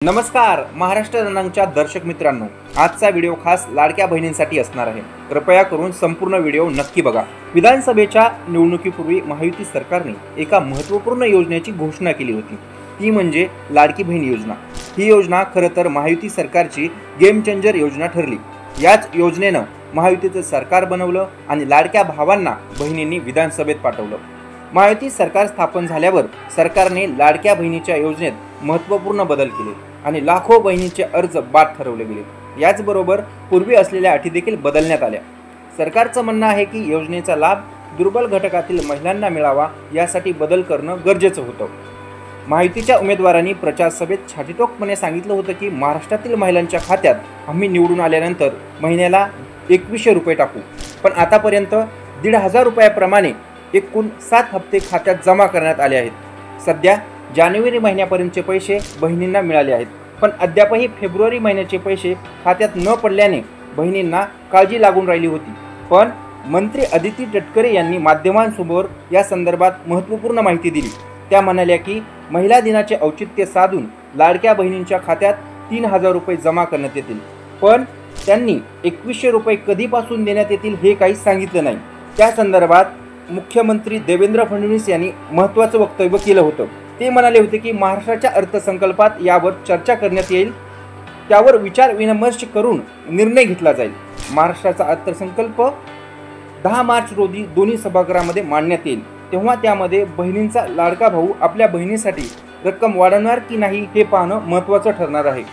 नमस्कार महाराष्ट्र रणांगच्या दर्शक मित्रांनो, आजचा व्हिडिओ खास लाडक्या बहिणींसाठी असणार आहे। कृपया करून संपूर्ण व्हिडिओ नक्की बघा। विधानसभेच्या निवडणुकीपूर्वी महायुती सरकारने एका महत्त्वपूर्ण योजनेची घोषणा केली होती, ती म्हणजे लाडकी बहीण योजना। ही योजना खरं तर महायुती सरकारची गेम चेंजर योजना ठरली। याच योजनेनं महायुतीचं सरकार बनवलं आणि लाडक्या भावांना बहिणींनी विधानसभेत पाठवलं। महायुती सरकार स्थापन झाल्यावर सरकारने लाडक्या बहिणीच्या योजनेत महत्त्वपूर्ण बदल केले आणि लाखो बहिणींचे अर्ज बाद ठरवले गेले। याचबरोबर पूर्वी असलेल्या अटी देखील बदलण्यात आल्या। सरकारचं म्हणणं आहे की योजनेचा लाभ दुर्बल घटकातील महिलांना मिळावा, यासाठी बदल करणं गरजेचं होतं। महायुतीच्या उमेदवारांनी प्रचार सभेत छातीटोकपणे सांगितलं होतं की महाराष्ट्रातील महिलांच्या खात्यात आम्ही निवडून आल्यानंतर महिन्याला 2100 रुपये टाकू, पण आतापर्यंत 1,500 रुपयाप्रमाणे एकूण 7 हप्ते खात्यात जमा करण्यात आले आहेत। सध्या जानेवारी महिन्यापर्यंतचे पैसे बहिणींना मिळाले आहेत, पण अद्यापही फेब्रुवारी महिन्याचे पैसे खात्यात न पडल्याने बहिणींना काळजी लागून राहिली होती। पण मंत्री अदिती तटकरे यांनी माध्यमांसमोर या संदर्भात महत्त्वपूर्ण माहिती दिली। त्या म्हणाल्या की महिला दिनाचे औचित्य साधून लाडक्या बहिणींच्या खात्यात 3,000 रुपये जमा करण्यात येतील, पण त्यांनी 2100 रुपये कधीपासून देण्यात येतील हे काही सांगितलं नाही। त्या संदर्भात मुख्यमंत्री देवेंद्र फडणवीस यांनी महत्त्वाचं वक्तव्य केलं होतं। ते म्हणाले होते की महाराष्ट्राच्या अर्थसंकल्पात यावर चर्चा करण्यात येईल, त्यावर विचार विमर्श करून निर्णय घेतला जाईल। महाराष्ट्राचा अर्थसंकल्प 10 मार्च रोजी दोन्ही सभागृहामध्ये मांडण्यात येईल, तेव्हा त्यामध्ये बहिणींचा लाडका भाऊ आपल्या बहिणीसाठी रक्कम वाढवणार की नाही हे पाहणं महत्त्वाचं ठरणार आहे।